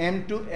M to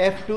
F to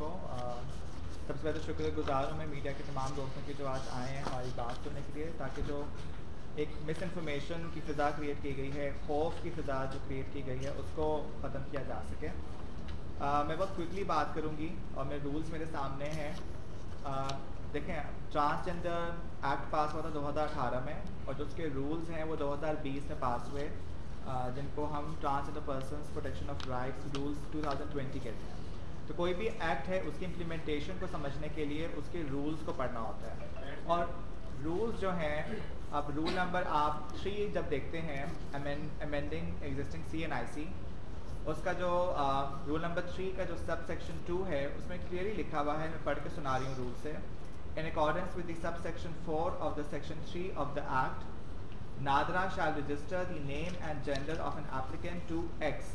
کو. سب سے پہلے شکر گزار ہوں میں میڈیا کے تمام دوستوں کے جو آج آئے ہیں ہماری بات سننے کے لیے, تاکہ جو ایک مس انفارمیشن کی فضا کریٹ کی گئی ہے, خوف کی فضا جو کریٹ کی گئی ہے, اس کو ختم کیا جا سکے. میں بہت کوئکلی بات کروں گی اور میرے رولز میرے سامنے ہیں. دیکھیں, ٹرانسجنڈر ایکٹ پاس ہوا تھا 2018 میں, اور جو اس کے رولز ہیں وہ 2020 میں پاس ہوئے, جن کو ہم transgender persons protection of rights rules 2020 کہتے ہیں. تو کوئی بھی ایکٹ ہے اس کی امپلیمنٹیشن کو سمجھنے کے لیے اس کے رولز کو پڑھنا ہوتا ہے. اور رولز جو ہیں, اب رول نمبر آپ 3 جب دیکھتے ہیں امینڈنگ ایگزسٹنگ CNIC, اس کا جو رول نمبر 3 کا جو سب سیکشن 2 ہے اس میں کلیئرلی لکھا ہوا ہے, میں پڑھ کے سنا رہی ہوں رول سے. In accordance with the subsection 4 of the section 3 of the act, NADRA shall register the name and gender of an applicant to X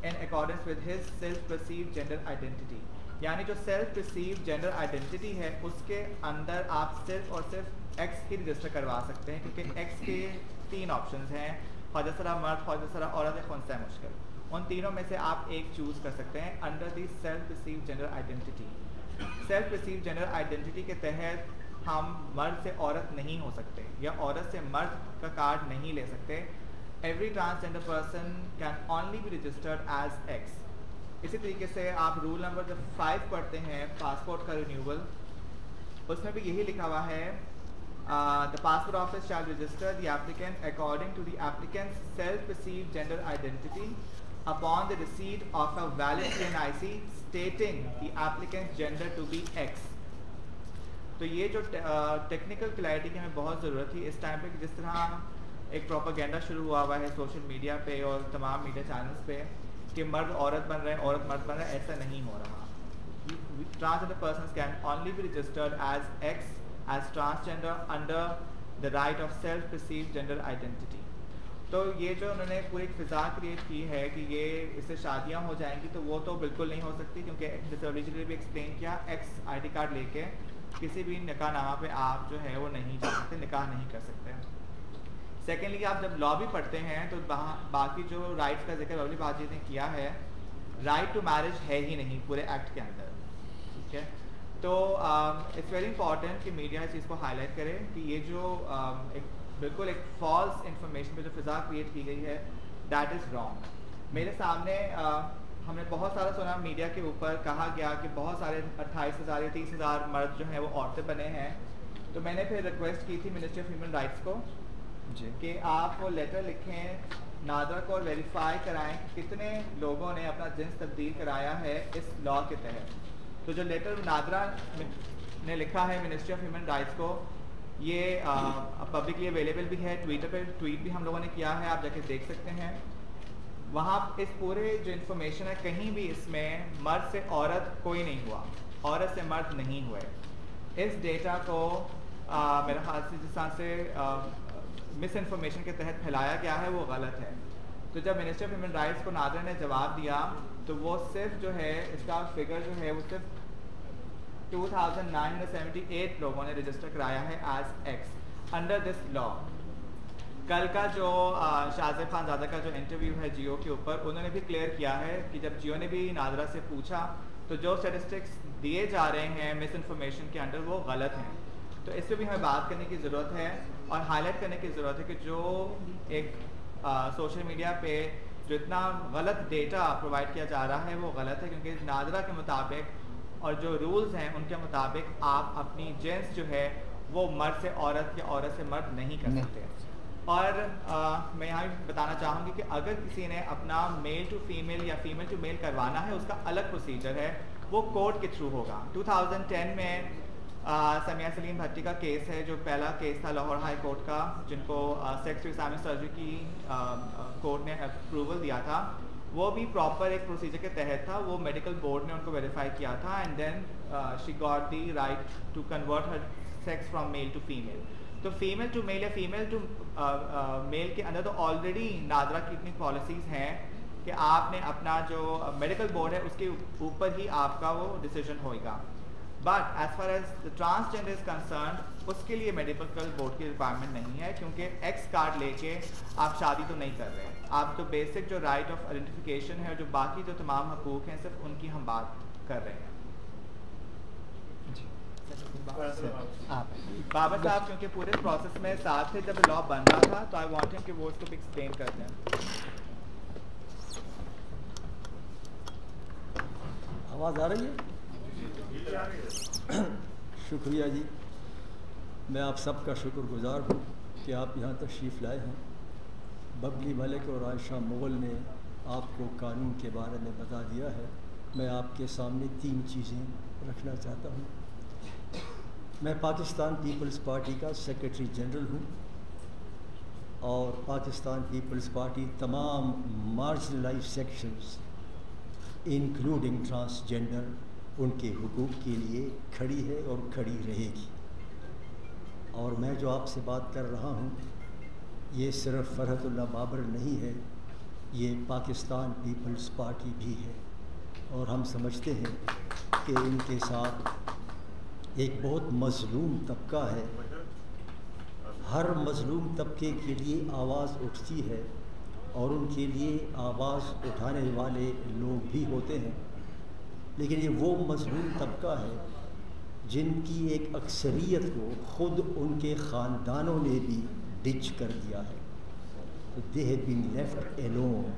in accordance with his self-perceived gender identity. یعنی جو self perceive gender identity ہے اس کے اندر آپ صرف اور صرف x ہی register کروا سکتے ہیں, کیونکہ ایکس کے 3 آپشنز ہیں, خواجہ سرا مرد, خواجہ سرا عورت, خنثی مشکل. ان تینوں میں سے آپ ایک چوز کر سکتے ہیں under the self perceive gender identity. Self perceive gender identity کے تحت ہم مرد سے عورت نہیں ہو سکتے یا عورت سے مرد کا کارڈ نہیں لے سکتے. Every transgender person can only be registered as X. اسی طریقے سے آپ رول نمبر جب 5 پڑھتے ہیں پاسپورٹ کا رینیول, اس میں بھی یہی لکھا ہوا ہے, the passport office shall register the applicant according to the applicant's self-perceived gender identity upon the receipt of a valid CNIC stating the applicant's gender to be X. تو یہ جو ٹیکنیکل کلیئرٹی کی ہمیں بہت ضرورت تھی اس ٹائم پہ, کہ جس طرح ایک پروپیگنڈا شروع ہوا ہے سوشل میڈیا پہ اور تمام میڈیا چینلز پہ کہ مرد عورت بن رہے ہیں, عورت مرد بن رہا ہے. ایسا نہیں ہو رہا. Transgender persons can only be registered as X as transgender under the right of self-perceived gender identity. تو یہ جو انہوں نے پوری فضا کریٹ کی ہے کہ یہ اس سے شادیاں ہو جائیں گی, تو وہ تو بالکل نہیں ہو سکتی, کیونکہ جیسے اوریجنلی بھی ایکسپلین کیا, ایکس ID کارڈ لے کے کسی بھی نکاح نامہ پہ آپ جو ہے وہ نہیں جا سکتے, نکاح نہیں کر سکتے. سیکنڈلی آپ جب لا بھی پڑھتے ہیں تو باقی جو رائٹس کا ذکر ببلی بات نے کیا ہے, رائٹ ٹو میرج ہے ہی نہیں پورے ایکٹ کے اندر. ٹھیک ہے, تو اٹس ویری امپورٹنٹ کہ میڈیا اس چیز کو ہائی لائٹ کرے کہ یہ جو بالکل ایک فالس انفارمیشن پہ جو فضا کریٹ کی گئی ہے, دیٹ از رانگ. میرے سامنے ہم نے بہت سارا سنا میڈیا کے اوپر, کہا گیا کہ بہت سارے 28,000 یا 30,000 مرد جو ہیں وہ عورتیں بنے ہیں. تو میں نے پھر ریکویسٹ کی تھی منسٹری آف ہیومن رائٹس کو کہ آپ وہ لیٹر لکھیں نادرا کو اور ویریفائی کرائیں کہ کتنے لوگوں نے اپنا جنس تبدیل کرایا ہے اس لا کے تحت. تو جو لیٹر نادرا نے لکھا ہے منسٹری آف ہیومن رائٹس کو, یہ پبلکلی اویلیبل بھی ہے, ٹویٹر پہ ٹویٹ بھی ہم لوگوں نے کیا ہے, آپ جا کے دیکھ سکتے ہیں. وہاں اس پورے جو انفارمیشن ہے کہیں بھی اس میں مرد سے عورت کوئی نہیں ہوا, عورت سے مرد نہیں ہوئے. اس ڈیٹا کو میرے خیال سے جس طرح سے مس انفارمیشن کے تحت پھیلایا گیا ہے وہ غلط ہے. تو جب منسٹری آف ہیومن رائٹس کو نادرا نے جواب دیا تو وہ صرف جو ہے اس کا فگر جو ہے وہ صرف 2,978 لوگوں نے رجسٹر کرایا ہے ایز ایکس انڈر دس لا. کل کا جو شاہزیب خان زادہ کا جو انٹرویو ہے جیو کے اوپر, انہوں نے بھی کلیئر کیا ہے کہ جب جیو نے بھی نادرا سے پوچھا تو جو اسٹیٹسٹکس دیے جا رہے ہیں مس انفارمیشن کے انڈر وہ غلط ہیں. تو اس پہ بھی ہمیں بات کرنے کی ضرورت ہے اور ہائی لائٹ کرنے کی ضرورت ہے کہ جو ایک سوشل میڈیا پہ جو اتنا غلط ڈیٹا پرووائڈ کیا جا رہا ہے وہ غلط ہے, کیونکہ نادرا کے مطابق اور جو رولز ہیں ان کے مطابق آپ اپنی جنس جو ہے وہ مرد سے عورت یا عورت سے مرد نہیں کر سکتے. اور میں یہاں بھی بتانا چاہوں گی کہ اگر کسی نے اپنا میل ٹو فیمیل یا فیمیل ٹو میل کروانا ہے اس کا الگ پروسیجر ہے, وہ کورٹ کے تھرو ہوگا. 2010 میں سمیہ سلیم بھٹی کا کیس ہے جو پہلا کیس تھا لاہور ہائی کورٹ کا, جن کو سیکس اسلامک سرجری کی کورٹ نے اپروول دیا تھا. وہ بھی پراپر ایک پروسیجر کے تحت تھا, وہ میڈیکل بورڈ نے ان کو ویریفائی کیا تھا and then she got the right to convert her sex from male to female. تو فیمیل ٹو میل یا فیمیل ٹو میل کے اندر تو آلریڈی نادرا کی اتنی پالیسیز ہیں کہ آپ نے اپنا جو میڈیکل بورڈ ہے اس کے اوپر ہی آپ کا وہ ڈیسیجن ہوگا. But as far as the transgender is concerned اس کے لیے میڈیکل بورڈ کی ریکوائرمنٹ نہیں ہے, کیونکہ ایکس کارڈ لے کے آپ شادی تو نہیں کر رہے. آپ تو بیسک جو رائٹ آف آئیڈینٹیفیکیشن ہے, جو باقی جو تمام حقوق ہیں, صرف ان کی ہم بات کر رہے ہیں. بابر صاحب کیونکہ پورے پروسیس میں ساتھ تھے جب لا بن رہا تھا تو آئی وانٹ ہم کہ وہ اس کو بھی ایکسپلین کر دیں. آواز آ رہی ہے؟ شکریہ جی. میں آپ سب کا شکر گزار ہوں کہ آپ یہاں تشریف لائے ہیں. ببلی ملک اور عائشہ مغل نے آپ کو قانون کے بارے میں بتا دیا ہے. میں آپ کے سامنے 3 چیزیں رکھنا چاہتا ہوں. میں پاکستان پیپلز پارٹی کا سیکریٹری جنرل ہوں اور پاکستان پیپلز پارٹی تمام مارجنلائز سیکشنز انکلوڈنگ ٹرانسجنڈر ان کے حقوق کے لیے کھڑی ہے اور کھڑی رہے گی. اور میں جو آپ سے بات کر رہا ہوں یہ صرف فرحت اللہ بابر نہیں ہے, یہ پاکستان پیپلز پارٹی بھی ہے. اور ہم سمجھتے ہیں کہ ان کے ساتھ ایک بہت مظلوم طبقہ ہے. ہر مظلوم طبقے کے لیے آواز اٹھتی ہے اور ان کے لیے آواز اٹھانے والے لوگ بھی ہوتے ہیں, لیکن یہ وہ مظلوم طبقہ ہے جن کی ایک اکثریت کو خود ان کے خاندانوں نے بھی ڈچ کر دیا ہے. They have been left alone.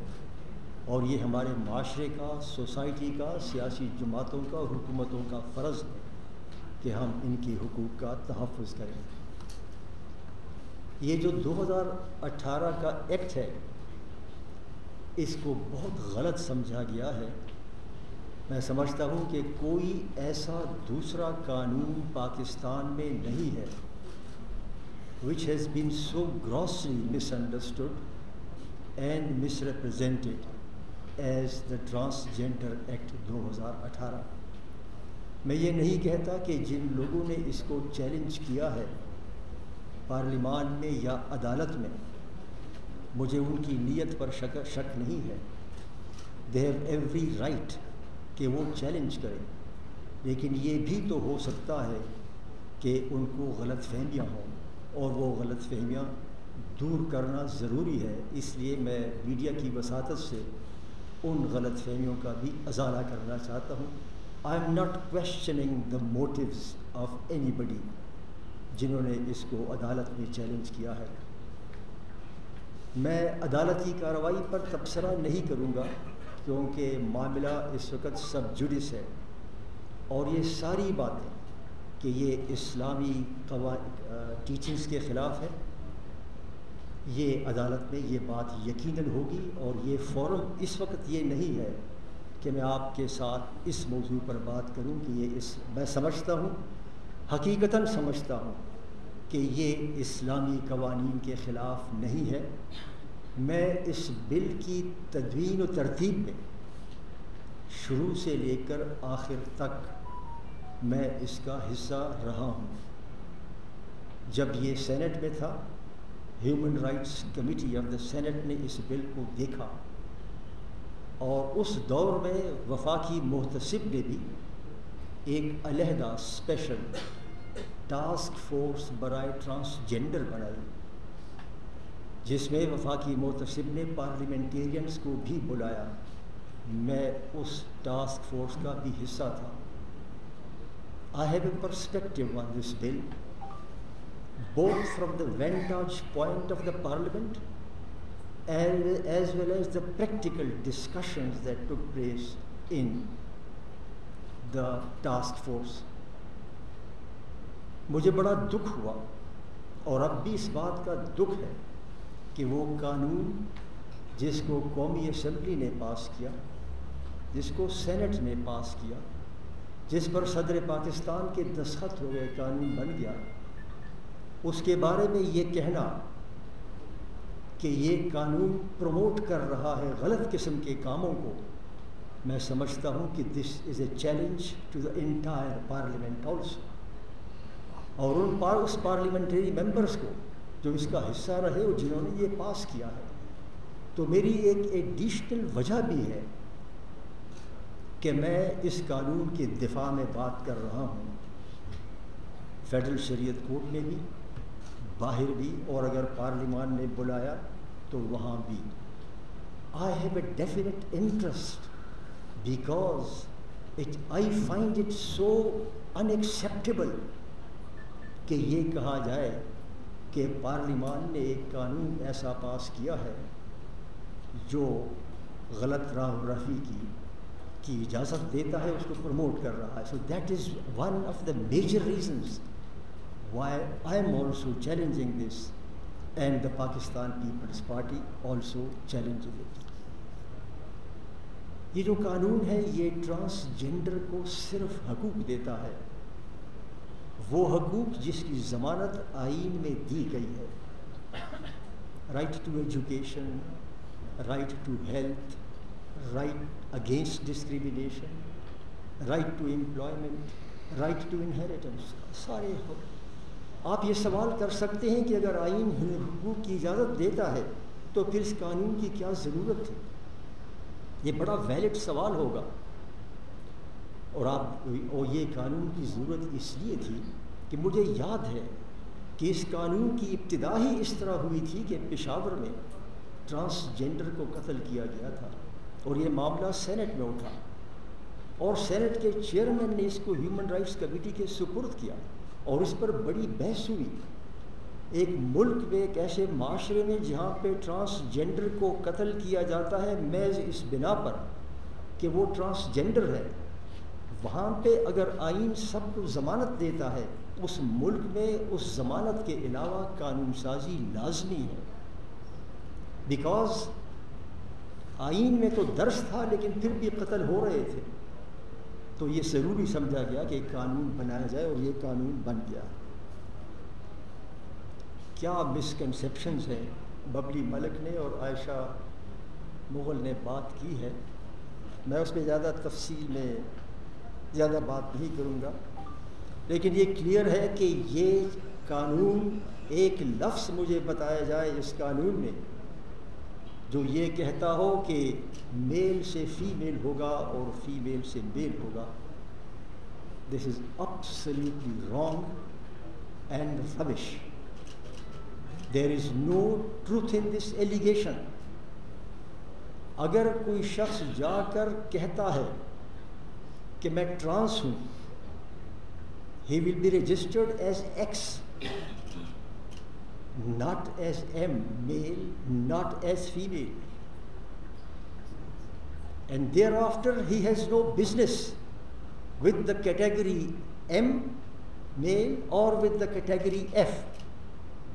اور یہ ہمارے معاشرے کا, سوسائٹی کا, سیاسی جماعتوں کا, حکومتوں کا فرض ہے کہ ہم ان کے حقوق کا تحفظ کریں. یہ جو 2018 کا ایکٹ ہے اس کو بہت غلط سمجھا گیا ہے. میں سمجھتا ہوں کہ کوئی ایسا دوسرا قانون پاکستان میں نہیں ہے which has been so grossly misunderstood and misrepresented as the Transgender Act 2018. میں یہ نہیں کہتا کہ جن لوگوں نے اس کو چیلنج کیا ہے پارلیمان میں یا عدالت میں, مجھے ان کی نیت پر شک نہیں ہے. they have every right کہ وہ چیلنج کریں, لیکن یہ بھی تو ہو سکتا ہے کہ ان کو غلط فہمیاں ہوں اور وہ غلط فہمیاں دور کرنا ضروری ہے. اس لیے میں میڈیا کی وساطت سے ان غلط فہمیوں کا بھی ازالہ کرنا چاہتا ہوں. I am not questioning the motives of anybody جنہوں نے اس کو عدالت میں چیلنج کیا ہے. میں عدالتی کارروائی پر تبصرہ نہیں کروں گا کیونکہ معاملہ اس وقت سب جوڈس ہے, اور یہ ساری باتیں کہ یہ اسلامی ٹیچنگز کے خلاف ہے, یہ عدالت میں یہ بات یقیناً ہوگی. اور یہ فورم اس وقت یہ نہیں ہے کہ میں آپ کے ساتھ اس موضوع پر بات کروں کہ یہ میں سمجھتا ہوں, حقیقتاً سمجھتا ہوں کہ یہ اسلامی قوانین کے خلاف نہیں ہے. میں اس بل کی تدوین و ترتیب میں شروع سے لے کر آخر تک میں اس کا حصہ رہا ہوں. جب یہ سینٹ میں تھا, human rights committee of the senate نے اس بل کو دیکھا, اور اس دور میں وفاقی محتسب نے بھی ایک علیحدہ اسپیشل ٹاسک فورس برائے ٹرانسجنڈر بنائی, جس میں وفاقی محتسب نے پارلیمنٹیرینز کو بھی بلایا. میں اس ٹاسک فورس کا بھی حصہ تھا. I have a perspective on this bill, both from the vantage point of the Parliament and as well as the practical discussions that took place in the task force. مجھے بڑا دکھ ہوا, اور اب بھی اس بات کا دکھ ہے کہ وہ قانون جس کو قومی اسمبلی نے پاس کیا, جس کو سینٹ نے پاس کیا, جس پر صدر پاکستان کے دستخط ہو گئے, قانون بن گیا, اس کے بارے میں یہ کہنا کہ یہ قانون پروموٹ کر رہا ہے غلط قسم کے کاموں کو, میں سمجھتا ہوں کہ this is a challenge to the entire parliament also. اور ان اس پارلیمنٹری ممبرس کو جو اس کا حصہ رہے اور جنہوں نے یہ پاس کیا ہے. تو میری ایک ایڈیشنل وجہ بھی ہے کہ میں اس قانون کے دفاع میں بات کر رہا ہوں, فیڈرل شریعت کورٹ میں بھی, باہر بھی, اور اگر پارلیمان نے بلایا تو وہاں بھی. I have a definite interest because I find it so unacceptable کہ یہ کہا جائے کہ پارلیمان نے ایک قانون ایسا پاس کیا ہے جو غلط راہ رفی کی اجازت دیتا ہے، اس کو پروموٹ کر رہا ہے. So that is one of the major reasons why I am also challenging this, and the Pakistan People's Party also challenges it. یہ جو قانون ہے یہ ٹرانسجینڈر کو صرف حقوق دیتا ہے، وہ حقوق جس کی ضمانت آئین میں دی گئی ہے. Right to education, right to health, right against discrimination, right to employment, right to inheritance, سارے حقوق. آپ یہ سوال کر سکتے ہیں کہ اگر آئین حقوق کی اجازت دیتا ہے تو پھر اس قانون کی کیا ضرورت تھی؟ یہ بڑا ویلڈ سوال ہوگا. اور یہ قانون کی ضرورت اس لیے تھی کہ مجھے یاد ہے کہ اس قانون کی ابتدا ہی اس طرح ہوئی تھی کہ پشاور میں ٹرانسجینڈر کو قتل کیا گیا تھا، اور یہ معاملہ سینٹ میں اٹھا، اور سینٹ کے چیئرمین نے اس کو ہیومن رائٹس کمیٹی کے سپرد کیا، اور اس پر بڑی بحث ہوئی. ایک ملک میں، ایک ایسے معاشرے میں جہاں پہ ٹرانسجینڈر کو قتل کیا جاتا ہے محض اس بنا پر کہ وہ ٹرانسجینڈر ہے، وہاں پہ اگر آئین سب کو ضمانت دیتا ہے، اس ملک میں اس ضمانت کے علاوہ قانون سازی لازمی ہے. بیکاز آئین میں تو درج تھا لیکن پھر بھی قتل ہو رہے تھے، تو یہ ضروری سمجھا گیا کہ ایک قانون بنایا جائے، اور یہ قانون بن گیا. کیا مسکنسیپشنز ہیں ببلی ملک نے اور عائشہ مغل نے بات کی ہے، میں اس میں زیادہ تفصیل میں زیادہ بات نہیں کروں گا، لیکن یہ کلیئر ہے کہ یہ قانون، ایک لفظ مجھے بتایا جائے اس قانون میں جو یہ کہتا ہو کہ میل سے فیمیل ہوگا اور فیمیل سے میل ہوگا. دس از absolutely wrong and rubbish. There is no truth in this allegation. اگر کوئی شخص جا کر کہتا ہے کہ میں ٹرانس ہوں، he will be registered as X, not as M, male, not as female. And thereafter he has no business with the category M, male, or with the category F.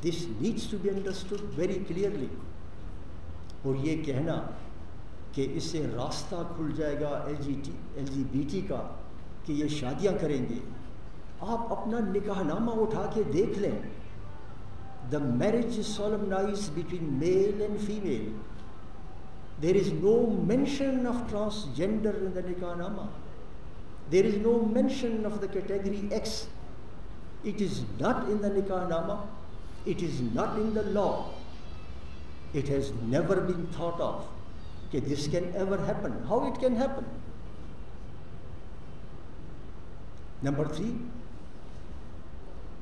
This needs to be understood very clearly. اور یہ کہنا کہ اس سے راستہ کھل جائے گا LGBT کا کہ یہ شادیاں کریں گے، آپ اپنا نکاح نامہ اٹھا کے دیکھ لیں. The marriage is solemnized between male and female. There is no mention of transgender in the nikah nama. There is no mention of the category X. It is not in the nikah nama. It is not in the law. It has never been thought of that this can ever happen. How it can happen? Number 3,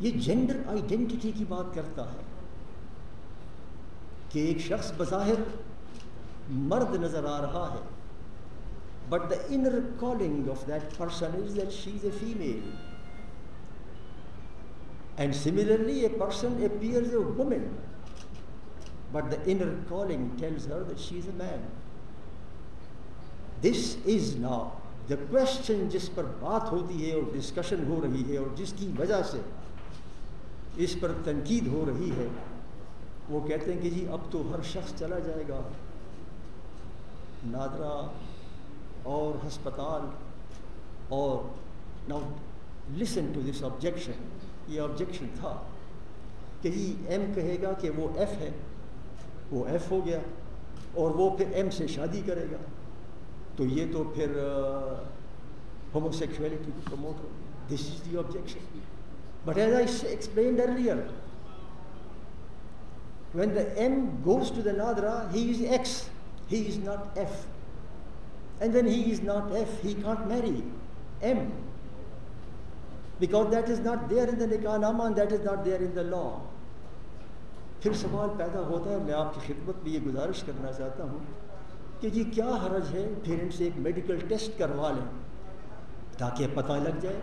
یہ gender identity کی بات کرتا ہے کہ ایک شخص بظاہر مرد نظر آ رہا ہے، but the inner calling of that person is that she is a female. And similarly, a person appears a woman, but the inner calling tells her that she is a man. This is now the question جس پر بات ہوتی ہے اور discussion ہو رہی ہے اور جس کی وجہ سے اس پر تنقید ہو رہی ہے. وہ کہتے ہیں کہ جی اب تو ہر شخص چلا جائے گا نادرا اور ہسپتال. اور now listen to this objection. یہ آبجیکشن تھا کہ جی ایم کہے گا کہ وہ ایف ہے، وہ ایف ہو گیا، اور وہ پھر ایم سے شادی کرے گا، تو یہ تو پھر ہومو سیکشولیٹی کو promote who. This is the objection. But as I explained earlier, when the M goes to the Nadra, he is X, he is not F. And then he is not F, he can't marry M. Because that is not there in the Nikah Nama and that is not there in the law. پھر سوال پیدا ہوتا ہے، میں آپ کی خدمت میں یہ گزارش کرنا چاہتا ہوں کہ جی کیا حرج ہے پیرنٹس ایک میڈیکل ٹیسٹ کروا لیں تاکہ پتہ لگ جائے.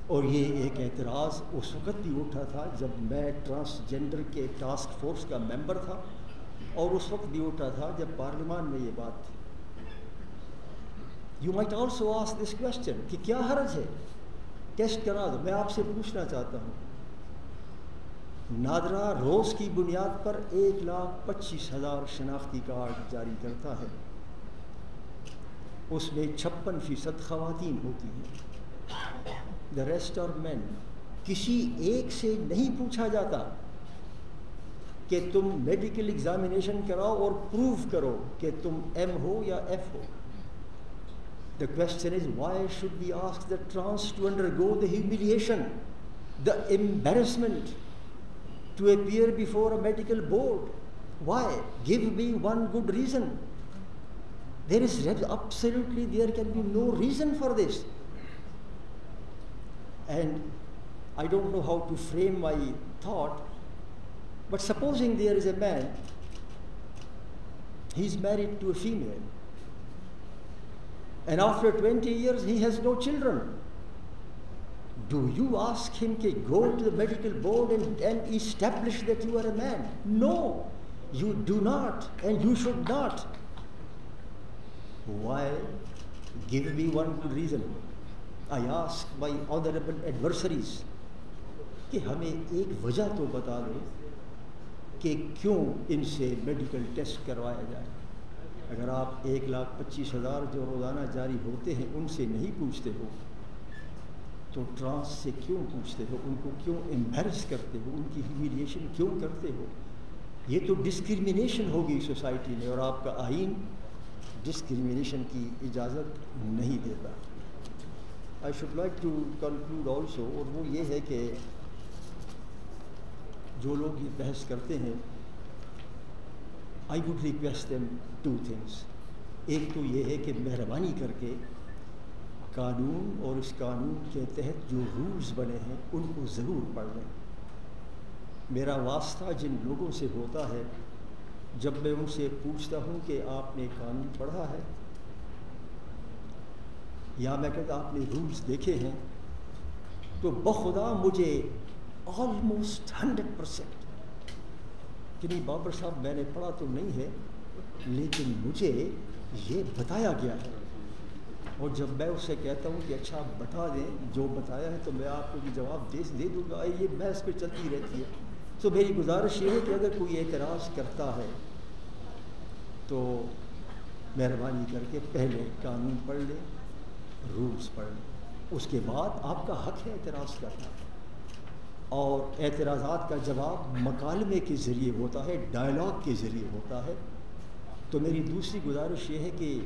اور یہ ایک اعتراض اس وقت بھی اٹھا تھا جب میں ٹرانسجنڈر کے ٹاسک فورس کا ممبر تھا, اور اس وقت بھی اٹھا تھا جب پارلیمان میں یہ بات تھی. You might also ask this question کہ کیا حرج ہے, ٹیسٹ کرا دو. میں آپ سے پوچھنا چاہتا ہوں, نادرا روز کی بنیاد پر 1,25,000 شناختی کارڈ جاری کرتا ہے, اس میں 56% خواتین ہوتی ہیں, دا ریسٹ آر مین. کسی ایک سے نہیں پوچھا جاتا کہ تم میڈیکل ایگزامینیشن کراؤ اور پروو کرو کہ تم ایم ہو یا ایف ہو. The question is, why should we ask the trans to undergo the humiliation, the embarrassment to appear before a medical board? Why? Give me one good reason. There can be no reason for this. And I don't know how to frame my thought, but supposing there is a man, he's married to a female, and after 20 years he has no children. Do you ask him to go to the medical board and establish that you are a man? No, you do not, and you should not. Why? Give me one good reason. I ask my honorable adversaries کہ ہمیں ایک وجہ تو بتا دو کہ کیوں ان سے medical test کروایا جائے. اگر آپ 1,25,000 جو روزانہ جاری ہوتے ہیں ان سے نہیں پوچھتے ہو تو ٹرانس سے کیوں پوچھتے ہو؟ ان کو کیوں امبیرس کرتے ہو؟ ان کی ہیومیلیشن کیوں کرتے ہو؟ یہ تو ڈسکریمنیشن ہوگی سوسائٹی میں, اور آپ کا آئین ڈسکریمنیشن کی اجازت نہیں دیتا. I should like to conclude also, اور وہ یہ ہے کہ جو لوگ یہ بحث کرتے ہیں, I would request them two things. ایک تو یہ ہے کہ مہربانی کر کے قانون اور اس قانون کے تحت جو رولز بنے ہیں ان کو ضرور پڑھ لیں. میرا واسطہ جن لوگوں سے ہوتا ہے, جب میں ان سے پوچھتا ہوں کہ آپ نے قانون پڑھا ہے, یا میں کہتا آپ نے رولز دیکھے ہیں, تو بخدا مجھے آلموسٹ 100% کہ نہیں بابر صاحب میں نے پڑھا تو نہیں ہے لیکن مجھے یہ بتایا گیا ہے. اور جب میں اسے کہتا ہوں کہ اچھا آپ بتا دیں جو بتایا ہے تو میں آپ کو بھی جواب دے دوں گا, یہ بحث پہ چلتی رہتی ہے. تو میری گزارش یہ ہے کہ اگر کوئی اعتراض کرتا ہے تو مہربانی کر کے پہلے قانون پڑھ لیں, رولز پڑھ لیں, اس کے بعد آپ کا حق ہے اعتراض کرنا. اور اعتراضات کا جواب مکالمے کے ذریعے ہوتا ہے, ڈائلاگ کے ذریعے ہوتا ہے. تو میری دوسری گزارش یہ ہے کہ